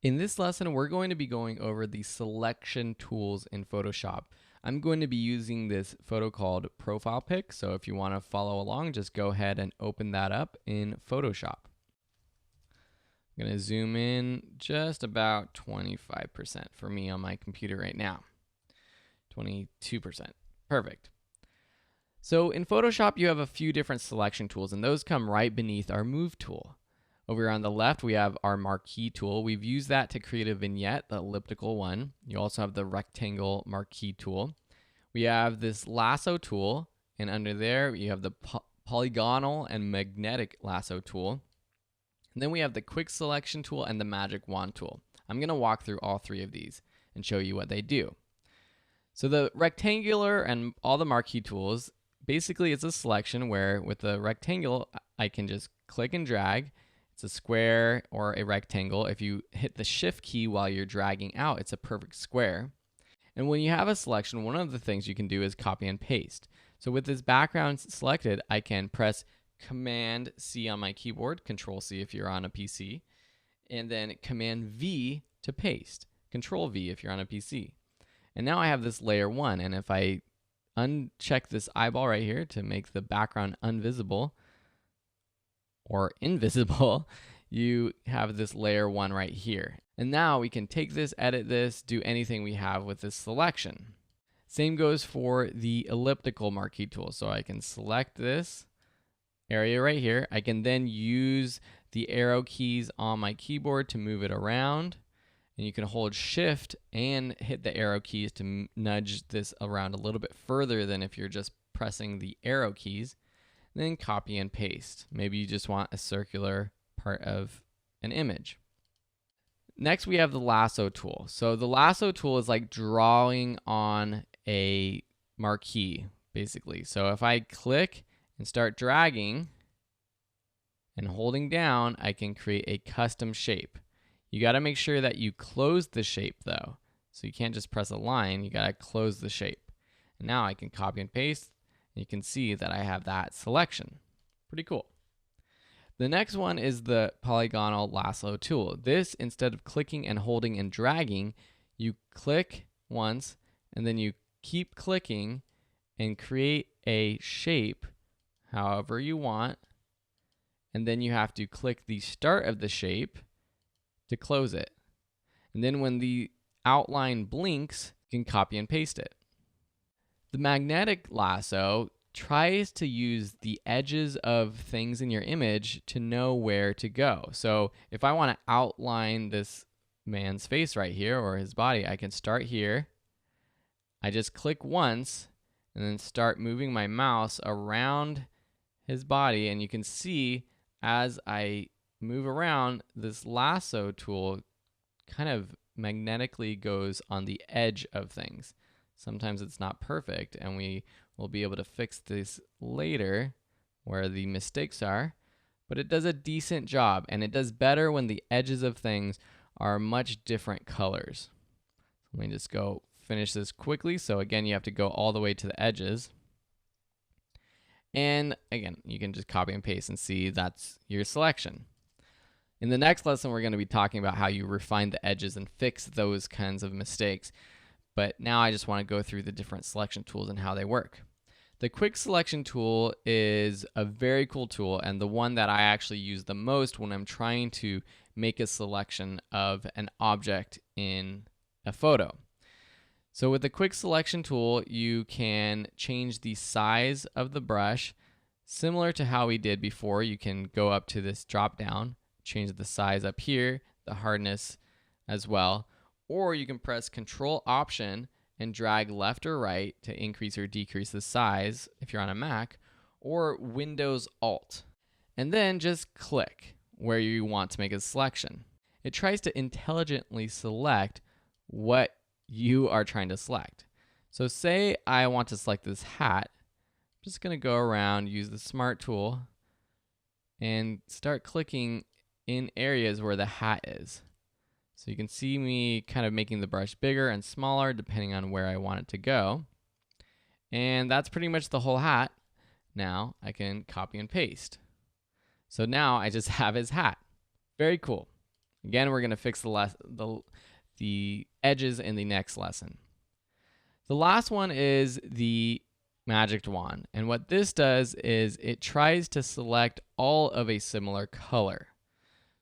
In this lesson, we're going to be going over the selection tools in Photoshop. I'm going to be using this photo called Profile Pic, so if you want to follow along, just go ahead and open that up in Photoshop. I'm going to zoom in just about 25% for me on my computer right now. 22%. Perfect. So in Photoshop, you have a few different selection tools, and those come right beneath our Move tool. Over here on the left, we have our marquee tool. We've used that to create a vignette, the elliptical one. You also have the rectangle marquee tool. We have this lasso tool, and under there, you have the polygonal and magnetic lasso tool. And then we have the quick selection tool and the magic wand tool. I'm going to walk through all three of these and show you what they do. So the rectangular and all the marquee tools, basically it's a selection where with the rectangle, I can just click and drag. It's a square or a rectangle. If you hit the shift key while you're dragging out, it's a perfect square. And when you have a selection, one of the things you can do is copy and paste. So with this background selected, I can press Command C on my keyboard, Control C if you're on a PC, and then Command V to paste, Control V if you're on a PC. And now I have this layer 1, and if I uncheck this eyeball right here to make the background invisible, or invisible, you have this layer 1 right here. And now we can take this, edit this, do anything we have with this selection. Same goes for the elliptical marquee tool. So I can select this area right here. I can then use the arrow keys on my keyboard to move it around. And you can hold shift and hit the arrow keys to nudge this around a little bit further than if you're just pressing the arrow keys. Then copy and paste. Maybe you just want a circular part of an image. Next, we have the lasso tool. So the lasso tool is like drawing on a marquee, basically. So if I click and start dragging and holding down, I can create a custom shape. You got to make sure that you close the shape though. So you can't just press a line, you got to close the shape. And now I can copy and paste. You can see that I have that selection. Pretty cool. The next one is the polygonal lasso tool. This, instead of clicking and holding and dragging, you click once and then you keep clicking and create a shape however you want. And then you have to click the start of the shape to close it. And then when the outline blinks, you can copy and paste it. The magnetic lasso tries to use the edges of things in your image to know where to go. So if I want to outline this man's face right here or his body, I can start here. I just click once and then start moving my mouse around his body. And you can see as I move around, this lasso tool kind of magnetically goes on the edge of things. Sometimes it's not perfect, and we will be able to fix this later where the mistakes are, but it does a decent job, and it does better when the edges of things are much different colors. Let me just go finish this quickly. So again, you have to go all the way to the edges. And again, you can just copy and paste and see that's your selection. In the next lesson, we're going to be talking about how you refine the edges and fix those kinds of mistakes. But now I just want to go through the different selection tools and how they work. The quick selection tool is a very cool tool, and the one that I actually use the most when I'm trying to make a selection of an object in a photo. So with the quick selection tool, you can change the size of the brush. Similar to how we did before, you can go up to this drop down, change the size up here, the hardness as well. Or you can press Control Option and drag left or right to increase or decrease the size if you're on a Mac, or Windows Alt. And then just click where you want to make a selection. It tries to intelligently select what you are trying to select. So say I want to select this hat. I'm just going to go around, use the Smart tool, and start clicking in areas where the hat is. So you can see me kind of making the brush bigger and smaller depending on where I want it to go. And that's pretty much the whole hat. Now I can copy and paste. So now I just have his hat. Very cool. Again, we're going to fix the edges in the next lesson. The last one is the magic wand. And what this does is it tries to select all of a similar color.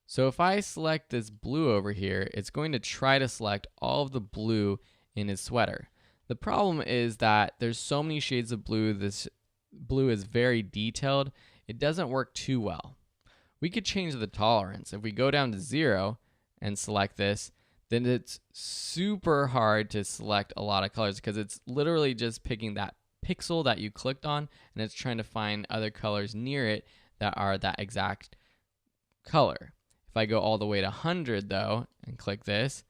So if I select this blue over here, it's going to try to select all of the blue in his sweater. The problem is that there's so many shades of blue. This blue is very detailed. It doesn't work too well. We could change the tolerance. If we go down to 0 and select this, then it's super hard to select a lot of colors because it's literally just picking that pixel that you clicked on and it's trying to find other colors near it that are that exact color. If I go all the way to 100 though and click this,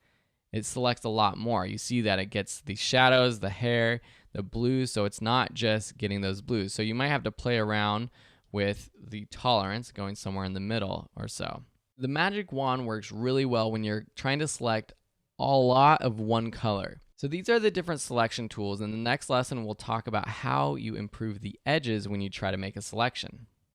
it selects a lot more. You see that it gets the shadows, the hair, the blues, so it's not just getting those blues. So you might have to play around with the tolerance, going somewhere in the middle or so. The magic wand works really well when you're trying to select a lot of one color. So these are the different selection tools. In the next lesson, we'll talk about how you improve the edges when you try to make a selection.